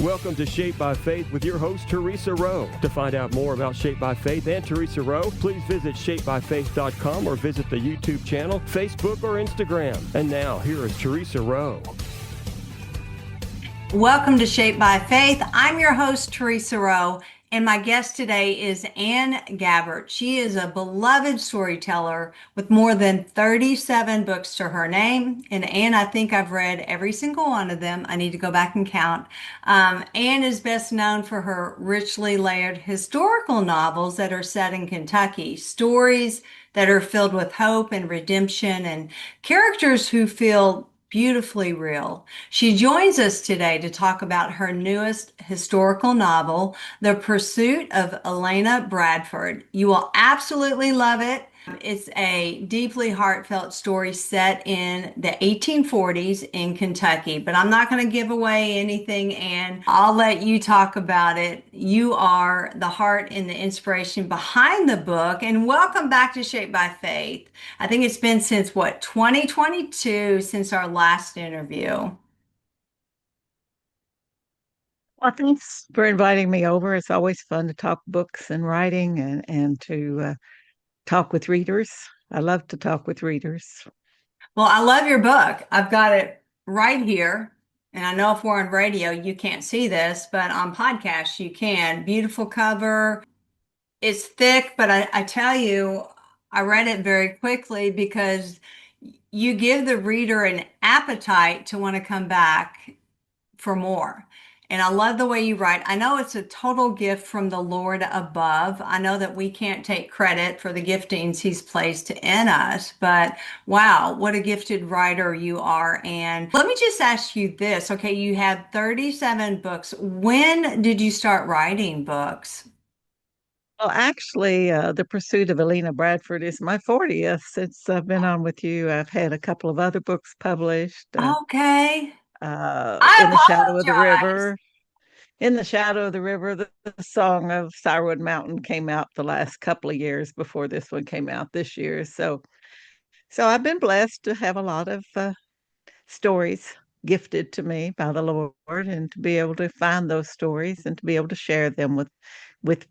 Welcome to Shaped by Faith with your host, Theresa Rowe. To find out more about Shaped by Faith and Theresa Rowe, please visit shapedbyfaith.com or visit the YouTube channel, Facebook, or Instagram. And now, here is Theresa Rowe. Welcome to Shaped by Faith. I'm your host, Theresa Rowe, and my guest today is Anne Gabhart. She is a beloved storyteller with more than 37 books to her name. And Anne, I think I've read every single one of them. I need to go back and count. Anne is best known for her richly layered historical novels that are set in Kentucky, stories that are filled with hope and redemption and characters who feel beautifully real. She joins us today to talk about her newest historical novel, The Pursuit of Elena Bradford. You will absolutely love it. It's a deeply heartfelt story set in the 1840s in Kentucky, but I'm not going to give away anything, and I'll let you talk about it. You are the heart and the inspiration behind the book, and welcome back to Shaped by Faith. I think it's been since 2022 since our last interview. Well, thanks for inviting me over. It's always fun to talk books and writing and to talk with readers. I love to talk with readers. Well, I love your book. I've got it right here. And I know if we're on radio, you can't see this, but on podcasts, you can. Beautiful cover. It's thick, but I tell you, I read it very quickly because you give the reader an appetite to want to come back for more. And I love the way you write. I know it's a total gift from the Lord above. I know that we can't take credit for the giftings He's placed in us, but wow, what a gifted writer you are. And let me just ask you this. Okay, you have 37 books. When did you start writing books? Well, actually, The Pursuit of Elena Bradford is my 40th since I've been on with you. I've had a couple of other books published. Okay. In the Shadow of the I River. In the Shadow of the River, the song of Sourwood Mountain came out the last couple of years before this one came out this year. So I've been blessed to have a lot of stories gifted to me by the Lord, and to be able to find those stories and to be able to share them with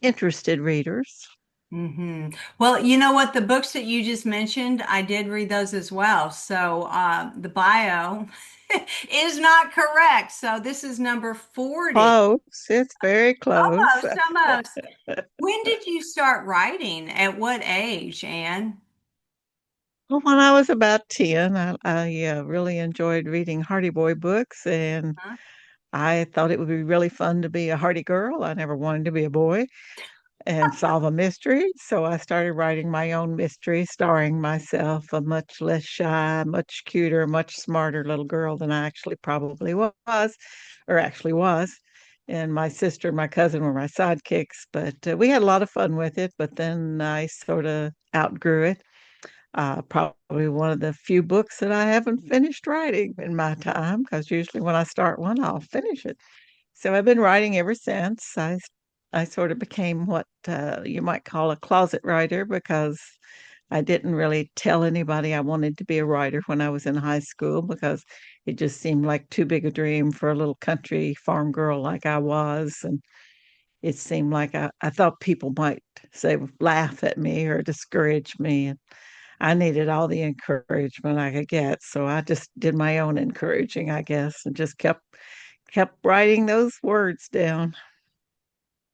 interested readers. Well, you know what? The books that you just mentioned, I did read those as well. So the bio is not correct. So this is number 40. Close. It's very close. Almost, almost. When did you start writing? At what age, Anne? Well, when I was about 10, I really enjoyed reading Hardy Boy books, and Huh? I thought it would be really fun to be a Hardy girl. I never wanted to be a boy and solve a mystery. So I started writing my own mystery, starring myself, a much less shy, much cuter, much smarter little girl than I actually probably was, or actually was. And my sister and my cousin were my sidekicks, but we had a lot of fun with it. But then I sort of outgrew it. Probably one of the few books that I haven't finished writing in my time, because usually when I start one, I'll finish it. So I've been writing ever since. I sort of became what you might call a closet writer, because I didn't really tell anybody I wanted to be a writer when I was in high school, because it just seemed like too big a dream for a little country farm girl like I was. And it seemed like I thought people might say, laugh at me or discourage me. And I needed all the encouragement I could get. So I just did my own encouraging, I guess, and just kept writing those words down.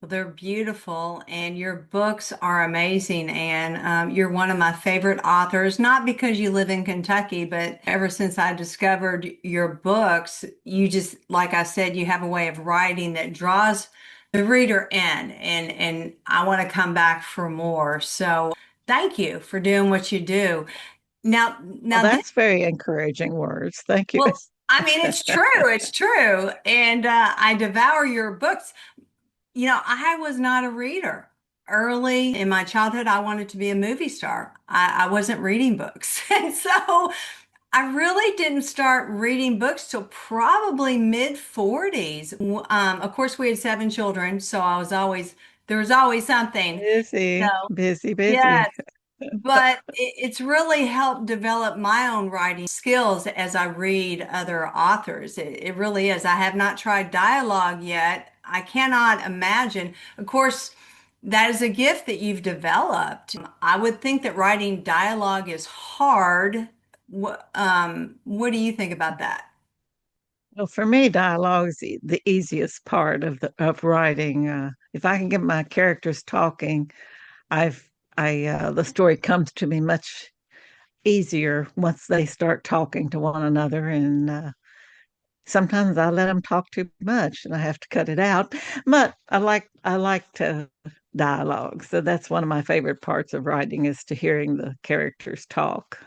Well, they're beautiful, and your books are amazing. And you're one of my favorite authors, not because you live in Kentucky, but ever since I discovered your books, you just, like I said, you have a way of writing that draws the reader in, and I want to come back for more. So thank you for doing what you do. Now, Well, now this, that's very encouraging words. Thank you. well, I mean, it's true, it's true. And I devour your books. You know, I was not a reader. Early in my childhood, I wanted to be a movie star. I wasn't reading books. And so I really didn't start reading books till probably mid 40s. Of course, we had seven children, so there was always something. Busy, So, busy, busy. yes. but it's really helped develop my own writing skills as I read other authors. It really is. I have not tried dialogue yet. I cannot imagine. Of course, that is a gift that you've developed. I would think that writing dialogue is hard. What do you think about that? Well, for me, dialogue is the easiest part of writing. If I can get my characters talking, I've I the story comes to me much easier once they start talking to one another. And sometimes I let them talk too much, and I have to cut it out. But I like to dialogue, so that's one of my favorite parts of writing is to hearing the characters talk.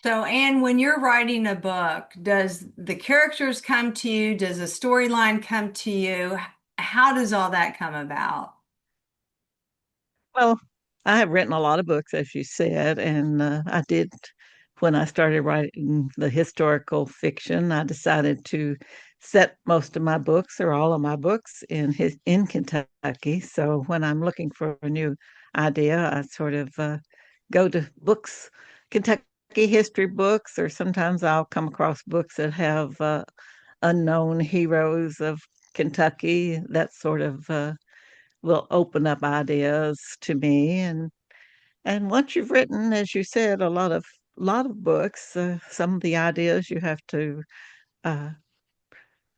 So, Anne, when you're writing a book, does the characters come to you? Does a storyline come to you? How does all that come about? Well, I have written a lot of books, as you said, and I did when I started writing the historical fiction. I decided to set most of my books or all of my books in Kentucky. So when I'm looking for a new idea, I sort of go to books, Kentucky history books, or sometimes I'll come across books that have unknown heroes of Kentucky. That sort of will open up ideas to me. And once you've written, as you said, a lot of books, some of the ideas you have to uh,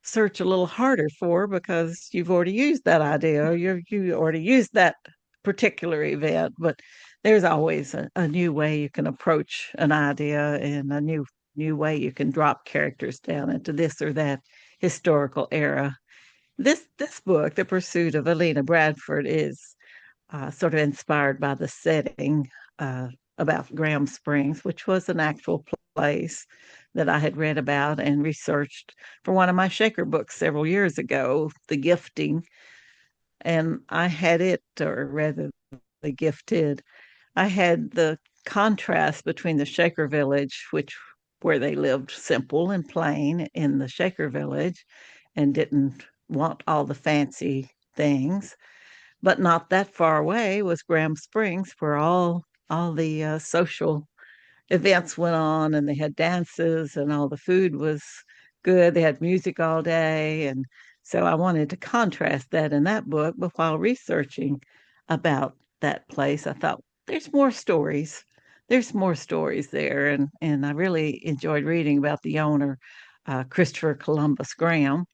search a little harder for because you've already used that idea, or you already used that particular event. But there's always a new way you can approach an idea, and a new way you can drop characters down into this or that historical era. This book, The Pursuit of Elena Bradford, is sort of inspired by the setting uh, about Graham Springs, which was an actual place that I had read about and researched for one of my Shaker books several years ago, The Gifting. And I had it, or rather, The Gifted. I had the contrast between the Shaker village, which where they lived simple and plain in the Shaker village and didn't want all the fancy things, but not that far away was Graham Springs, where all the social events went on, and they had dances, and all the food was good. They had music all day, and so I wanted to contrast that in that book. But while researching about that place, I thought there's more stories. There's more stories there, and I really enjoyed reading about the owner, Christopher Columbus Graham,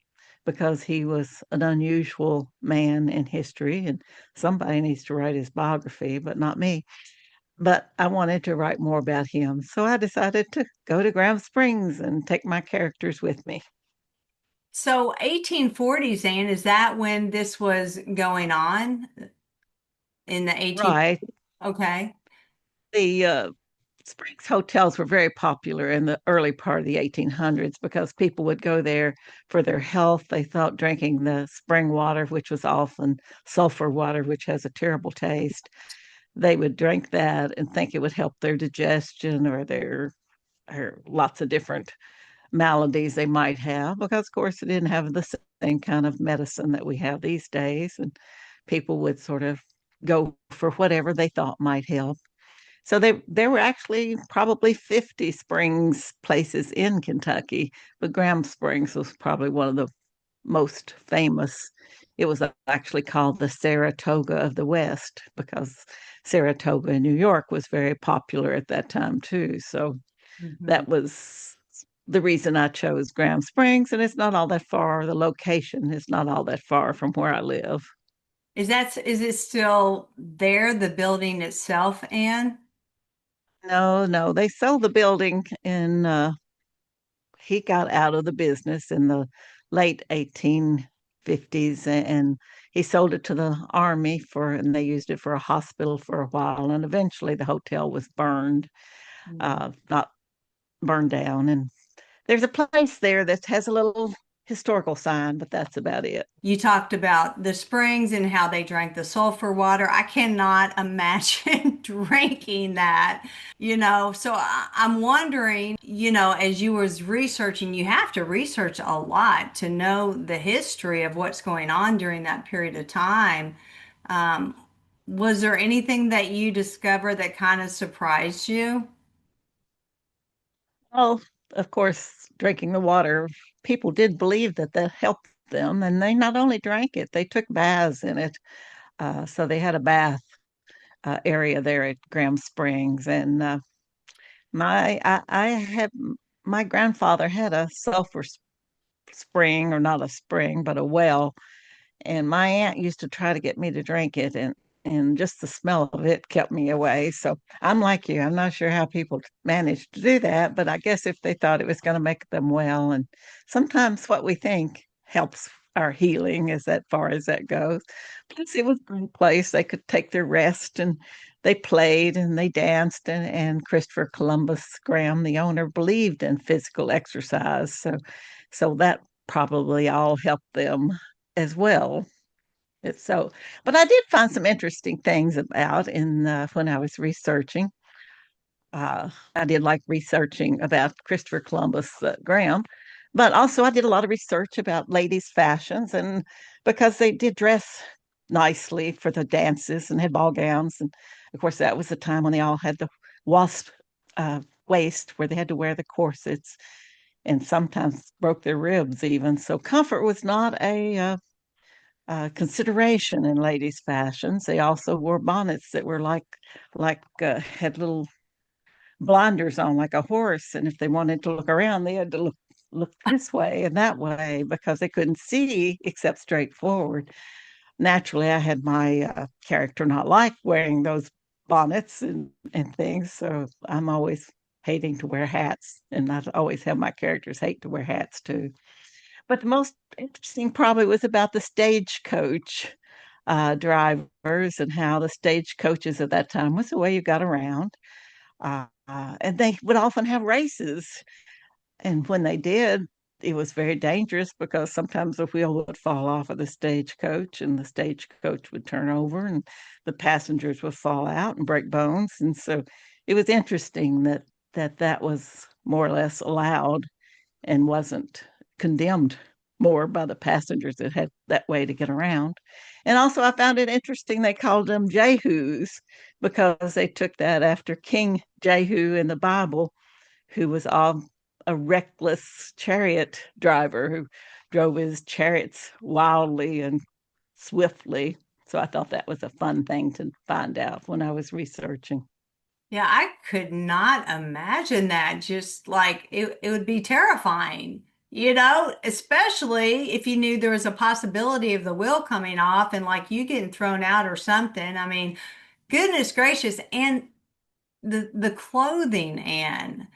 because he was an unusual man in history, and somebody needs to write his biography, but not me. But I wanted to write more about him. So I decided to go to Graham Springs and take my characters with me. So 1840s, Anne, is that when this was going on in the 18? Right. Okay. The Springs hotels were very popular in the early part of the 1800s because people would go there for their health. They thought drinking the spring water, which was often sulfur water, which has a terrible taste, they would drink that and think it would help their digestion or their or lots of different maladies they might have, because of course it didn't have the same kind of medicine that we have these days, and people would sort of go for whatever they thought might help. So there were actually probably 50 springs places in Kentucky, but Graham Springs was probably one of the most famous. It was actually called the Saratoga of the West because Saratoga in New York was very popular at that time too. So Mhm. that was the reason I chose Graham Springs, and it's not all that far. The location is not all that far from where I live. Is it still there, the building itself, Anne? No, no, they sold the building in he got out of the business in the late 1850s, and he sold it to the army and they used it for a hospital for a while, and eventually the hotel was burned, not burned down. And there's a place there that has a little historical sign, but that's about it. You talked about the springs and how they drank the sulfur water. I cannot imagine drinking that, So I'm wondering, as you was researching, you have to research a lot to know the history of what's going on during that period of time. Um, Was there anything that you discovered that kind of surprised you? Well, of course, drinking the water, people did believe that that helped them, and they not only drank it, they took baths in it. So they had a bath area there at Graham Springs, and I had my grandfather had a sulfur spring, or not a spring, but a well, and my aunt used to try to get me to drink it, and just the smell of it kept me away. So I'm like you. I'm not sure how people managed to do that, but I guess if they thought it was going to make them well, and sometimes what we think helps our healing as that far as that goes. Plus, it was a great place. They could take their rest, and they played and they danced, and Christopher Columbus Graham, the owner, believed in physical exercise. So that probably all helped them as well. So, but I did find some interesting things about in when I was researching. I did like researching about Christopher Columbus Graham, but also I did a lot of research about ladies' fashions, and because they did dress nicely for the dances and had ball gowns, and of course that was the time when they all had the wasp waist where they had to wear the corsets, and sometimes broke their ribs even. So comfort was not a consideration in ladies' fashions. They also wore bonnets that were like had little blinders on, like a horse. And if they wanted to look around, they had to look this way and that way because they couldn't see except straight forward. Naturally, I had my character not like wearing those bonnets and things, so I'm always hating to wear hats, and I always have my characters hate to wear hats too. But the most interesting probably was about the stagecoach drivers, and how the stagecoaches at that time was the way you got around. And they would often have races. And when they did, it was very dangerous because sometimes the wheel would fall off of the stagecoach and the stagecoach would turn over and the passengers would fall out and break bones. And so it was interesting that was more or less allowed and wasn't condemned more by the passengers that had that way to get around. And also, I found it interesting they called them Jehus because they took that after King Jehu in the Bible, who was a reckless chariot driver who drove his chariots wildly and swiftly. So I thought that was a fun thing to find out when I was researching. Yeah, I could not imagine that. Just like it would be terrifying, especially if you knew there was a possibility of the wheel coming off and like you getting thrown out or something. I mean, goodness gracious. And the clothing, Anne,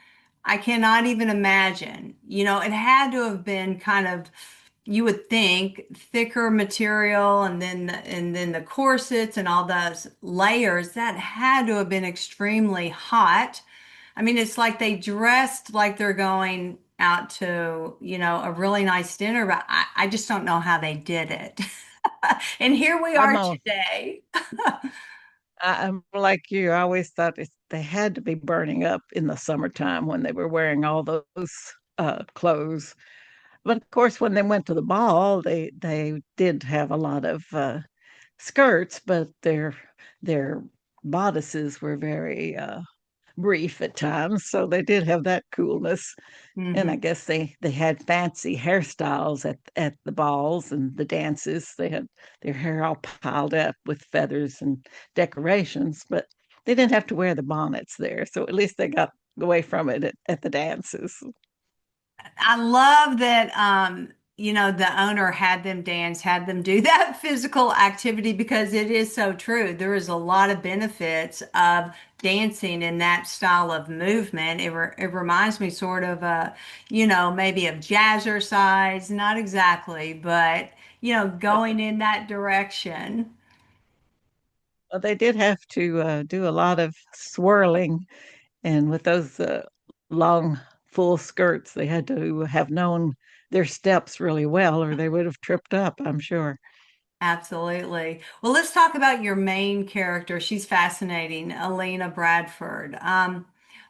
I cannot even imagine. It had to have been kind of, you would think, thicker material, and then the corsets and all those layers that had to have been extremely hot. I mean, it's like they dressed like they're going out to, a really nice dinner, but I just don't know how they did it. And here we I'm are all today. I'm like you. I always thought they had to be burning up in the summertime when they were wearing all those clothes. But of course, when they went to the ball, they did have a lot of skirts, but their bodices were very brief at times, so they did have that coolness. And I Mhm. guess they had fancy hairstyles at the balls and the dances. They had their hair all piled up with feathers and decorations, but they didn't have to wear the bonnets there. So at least they got away from it at the dances. I love that the owner had them dance, had them do that physical activity because it is so true. There is a lot of benefits of dancing in that style of movement. It reminds me sort of maybe of jazzercise, not exactly, but going in that direction. Well, they did have to do a lot of swirling, and with those long, full skirts, they had to have known their steps really well, or they would have tripped up, I'm sure. Absolutely. Well, let's talk about your main character. She's fascinating, Elena Bradford.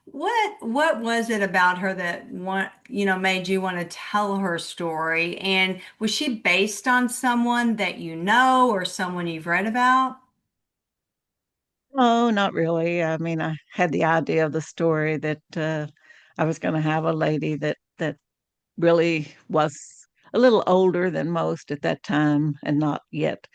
What was it about her that made you want to tell her story? And was she based on someone that you know or someone you've read about? Oh, not really. I mean, I had the idea of the story that I was going to have a lady that really was a little older than most at that time and not yet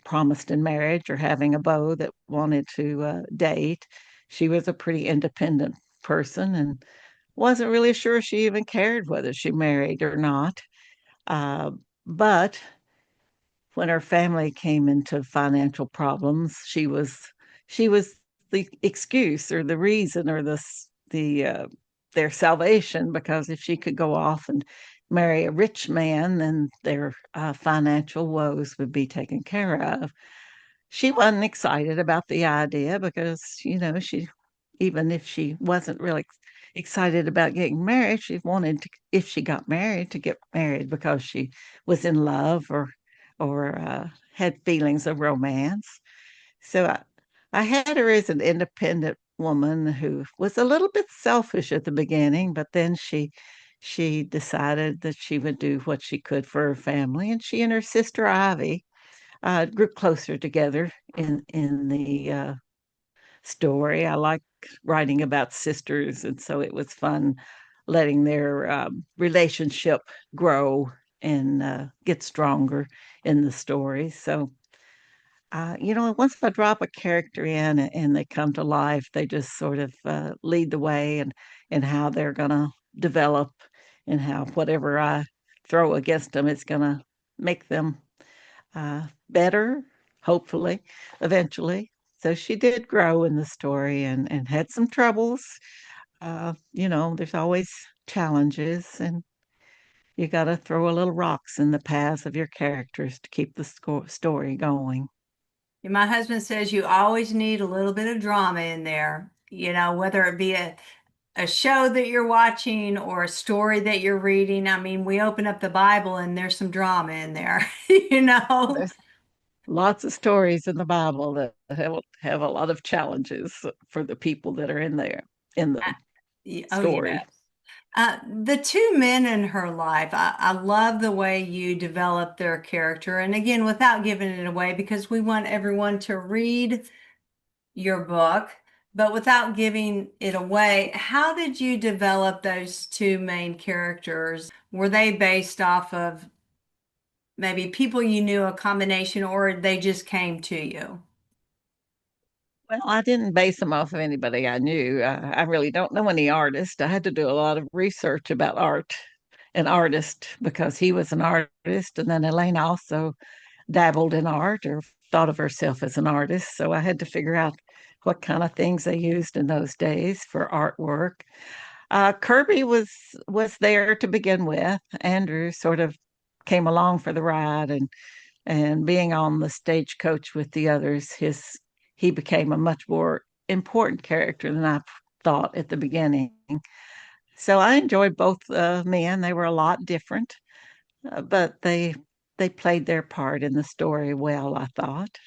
promised in marriage or having a beau that wanted to date. She was a pretty independent person and wasn't really sure she even cared whether she married or not. Uh, but when her family came into financial problems, she was the excuse or the reason or the their salvation, because if she could go off and marry a rich man, then their financial woes would be taken care of. She wasn't excited about the idea because, she, even if she wasn't really excited about getting married, she wanted to, if she got married, to get married because she was in love or had feelings of romance. So I had her as an independent woman who was a little bit selfish at the beginning, but then she decided that she would do what she could for her family, and she and her sister Ivy grew closer together in the story. I like writing about sisters, and so it was fun letting their relationship grow and get stronger in the story. So, once I drop a character in and they come to life, they just sort of lead the way and how they're going to develop and how whatever I throw against them, it's going to make them better, hopefully, eventually. So she did grow in the story and had some troubles. There's always challenges, and you got to throw a little rocks in the paths of your characters to keep the story going. My husband says you always need a little bit of drama in there, whether it be a show that you're watching or a story that you're reading. I mean, we open up the Bible and there's some drama in there, you know? There's lots of stories in the Bible that have a lot of challenges for the people that are in there in the Oh, yeah. story. The two men in her life, I love the way you develop their character. And again, without giving it away, because we want everyone to read your book, but without giving it away, how did you develop those two main characters? Were they based off of maybe people you knew, a combination, or they just came to you? Well, I didn't base them off of anybody I knew. I really don't know any artist. I had to do a lot of research about art and artist because he was an artist, and then Elena also dabbled in art or thought of herself as an artist. So I had to figure out what kind of things they used in those days for artwork. Kirby was there to begin with. Andrew sort of came along for the ride, and being on the stagecoach with the others, his he became a much more important character than I thought at the beginning. So I enjoyed both men. They were a lot different, but they played their part in the story well, I thought.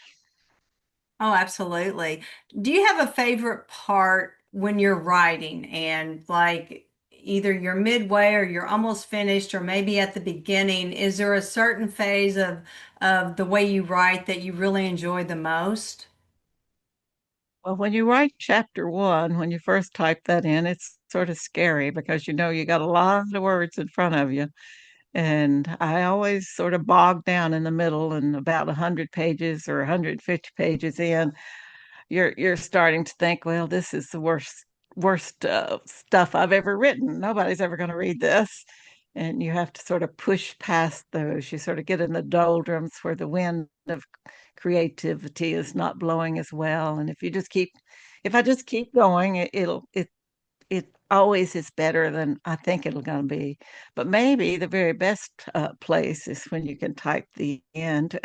Oh, absolutely. Do you have a favorite part when you're writing and like either you're midway or you're almost finished or maybe at the beginning? Is there a certain phase of the way you write that you really enjoy the most? Well, when you write chapter one, when you first type that in, it's sort of scary because you got a lot of words in front of you. And I always sort of bog down in the middle, and about 100 pages or 150 pages in, you're starting to think, well, this is the worst stuff I've ever written. Nobody's ever going to read this. And you have to sort of push past those. You sort of get in the doldrums where the wind of creativity is not blowing as well. And if I just keep going, it always is better than I think it'll going to be. But maybe the very best place is when you can type the end,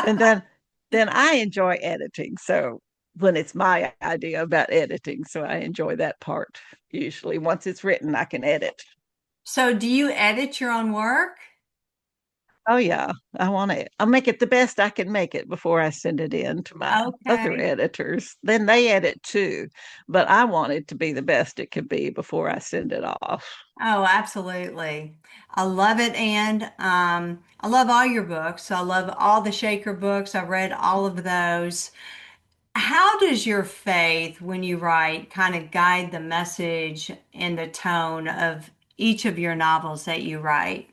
and then I enjoy editing. So when it's my idea about editing, so I enjoy that part. Usually, once it's written, I can edit. So do you edit your own work? Oh yeah, I'll make it the best I can make it before I send it in to my other Okay. editors. Then they edit too, but I want it to be the best it could be before I send it off. Oh, absolutely. I love it. And I love all your books. I love all the Shaker books. I read all of those. How does your faith, when you write, kind of guide the message and the tone of each of your novels that you write?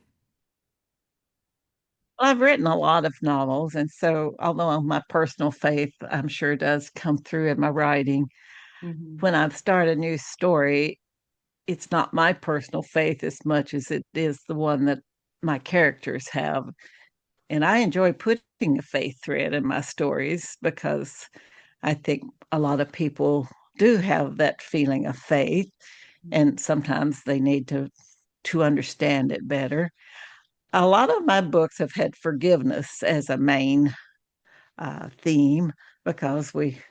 Well, I've written a lot of novels, and so although my personal faith, I'm sure, does come through in my writing, Hmm. when I start a new story, it's not my personal faith as much as it is the one that my characters have. And I enjoy putting a faith thread in my stories because I think a lot of people do have that feeling of faith, and sometimes they need to understand it better. A lot of my books have had forgiveness as a main theme because we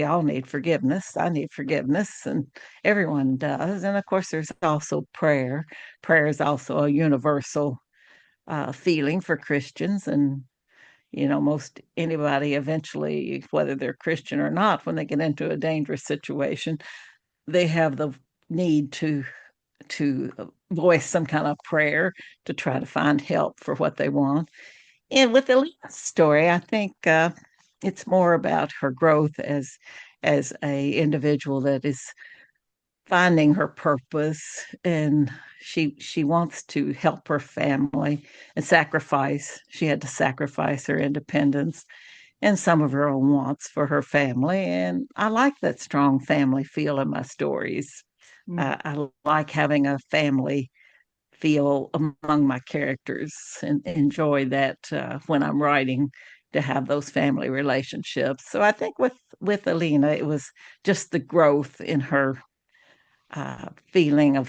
all need forgiveness. I need forgiveness, and everyone does. And of course, there's also prayer. Prayer is also a universal feeling for Christians, and most anybody eventually, whether they're Christian or not, when they get into a dangerous situation, they have the need to voice some kind of prayer to try to find help for what they want. And with Alina's story, I think it's more about her growth as a individual that is finding her purpose, and she wants to help her family and sacrifice. She had to sacrifice her independence and some of her own wants for her family. And I like that strong family feel in my stories. I like having a family feel among my characters and enjoy that when I'm writing, to have those family relationships. So I think with Alina, it was just the growth in her feeling of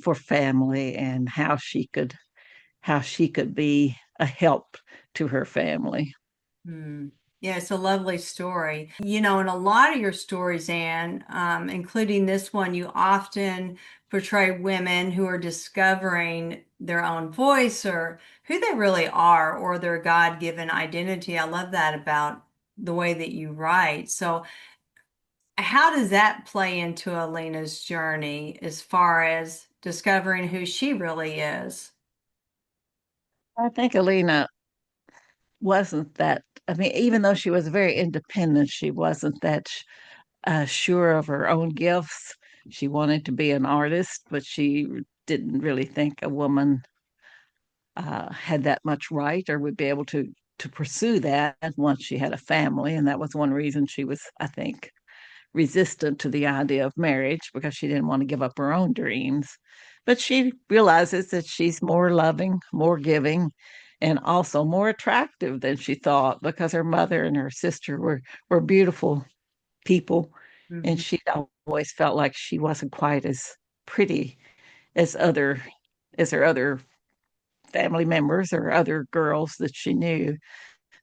for family, and how she could be a help to her family. Mm. Yeah, it's a lovely story. In a lot of your stories, Anne, including this one, you often portray women who are discovering their own voice or who they really are or their God-given identity. I love that about the way that you write. So, how does that play into Alina's journey as far as discovering who she really is? I think Alina wasn't that. I mean, even though she was very independent, she wasn't that sure of her own gifts. She wanted to be an artist, but she didn't really think a woman had that much right or would be able to pursue that once she had a family. And that was one reason she was, I think, resistant to the idea of marriage, because she didn't want to give up her own dreams. But she realizes that she's more loving, more giving, and also more attractive than she thought, because her mother and her sister were beautiful people, and Mhm. she always felt like she wasn't quite as pretty as her other family members or other girls that she knew.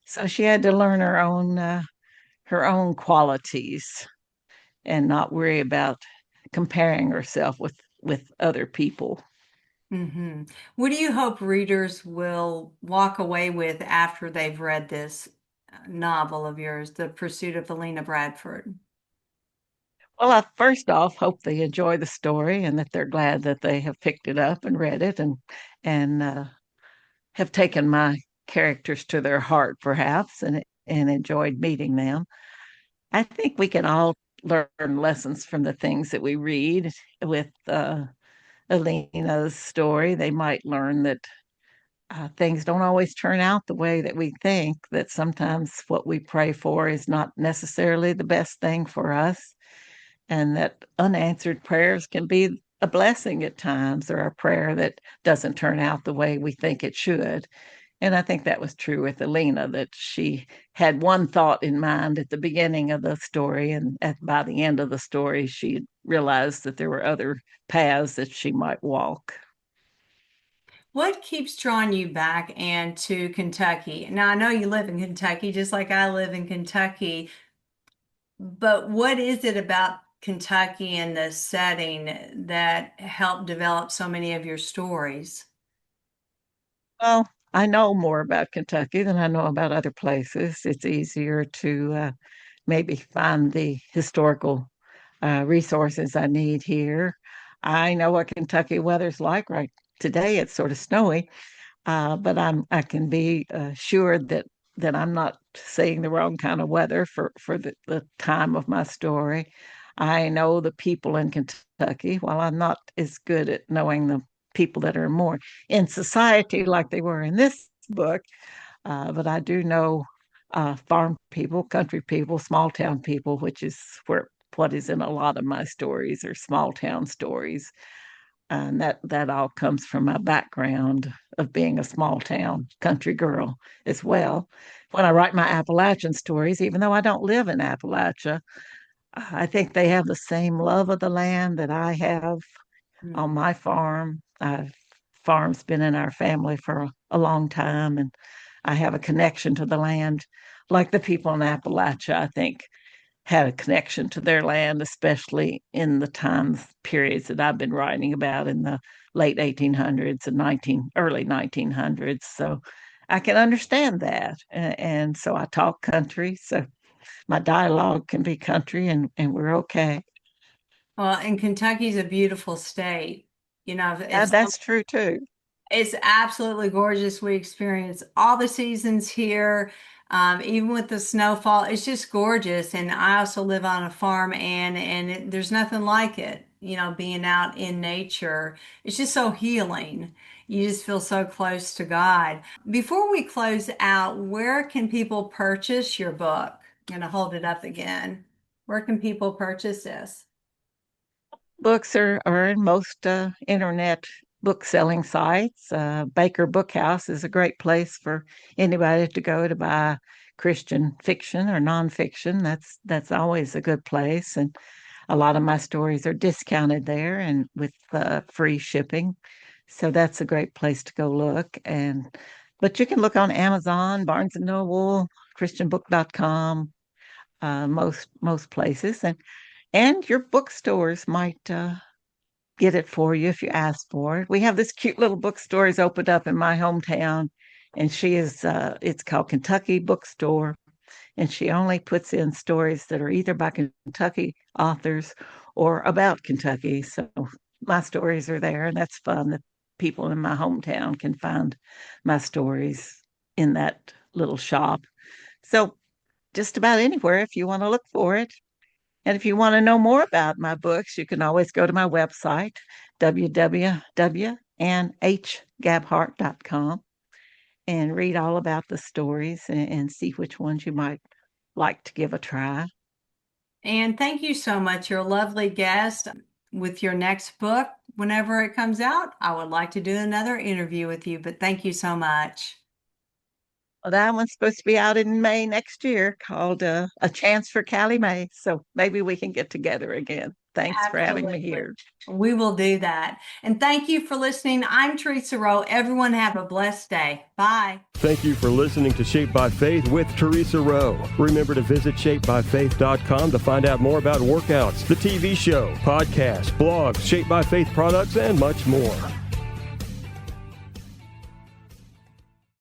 So she had to learn her own qualities and not worry about comparing herself with other people. What do you hope readers will walk away with after they've read this novel of yours, The Pursuit of Elena Bradford? Well, I first off hope they enjoy the story and that they're glad that they have picked it up and read it, and have taken my characters to their heart, perhaps, and enjoyed meeting them. I think we can all learn lessons from the things that we read. With Alina's story, they might learn that things don't always turn out the way that we think, that sometimes what we pray for is not necessarily the best thing for us, and that unanswered prayers can be a blessing at times, or a prayer that doesn't turn out the way we think it should. And I think that was true with Alina, that she had one thought in mind at the beginning of the story, and by the end of the story, she realized that there were other paths that she might walk. What keeps drawing you back and to Kentucky? Now, I know you live in Kentucky just like I live in Kentucky, but what is it about Kentucky and the setting that helped develop so many of your stories? Well, I know more about Kentucky than I know about other places. It's easier to maybe find the historical resources I need here. I know what Kentucky weather's like right today. It's sort of snowy, but I can be sure that that I'm not saying the wrong kind of weather for the time of my story. I know the people in Kentucky. While I'm not as good at knowing the people that are more in society like they were in this book, but I do know farm people, country people, small town people, which is where what is in a lot of my stories are small town stories. And that all comes from my background of being a small town country girl as well. When I write my Appalachian stories, even though I don't live in Appalachia, I think they have the same love of the land that I have on Mm. my farm. Farm's been in our family for a long time, and I have a connection to the land, like the people in Appalachia, I think, had a connection to their land, especially in the times periods that I've been writing about in the late 1800s and early 1900s. So I can understand that, and so I talk country. So my dialogue can be country, and we're okay. Well, and Kentucky's a beautiful state. You know, Yeah, it's that's true too. it's absolutely gorgeous. We experience all the seasons here, even with the snowfall. It's just gorgeous. And I also live on a farm, and there's nothing like it. You know, being out in nature, it's just so healing. You just feel so close to God. Before we close out, where can people purchase your book? I'm gonna hold it up again. Where can people purchase this? Books are in most internet book selling sites. Baker Bookhouse is a great place for anybody to go to buy Christian fiction or nonfiction. That's always a good place, and a lot of my stories are discounted there and with free shipping. So that's a great place to go look. But you can look on Amazon, Barnes and Noble, ChristianBook.com, most places, and your bookstores might get it for you if you ask for it. We have this cute little bookstore is opened up in my hometown, and it's called Kentucky Bookstore, and she only puts in stories that are either by Kentucky authors or about Kentucky. So my stories are there, and that's fun that people in my hometown can find my stories in that little shop. So just about anywhere if you want to look for it. And if you want to know more about my books, you can always go to my website, www.nhgabhart.com, and read all about the stories and see which ones you might like to give a try. And thank you so much. You're a lovely guest. With your next book, whenever it comes out, I would like to do another interview with you, but thank you so much. Well, that one's supposed to be out in May next year called A Chance for Callie Mae. So maybe we can get together again. Thanks for having me Absolutely. here. We will do that. And thank you for listening. I'm Theresa Rowe. Everyone have a blessed day. Bye. Thank you for listening to Shaped by Faith with Theresa Rowe. Remember to visit shapebyfaith.com to find out more about workouts, the TV show, podcasts, blogs, Shaped by Faith products, and much more.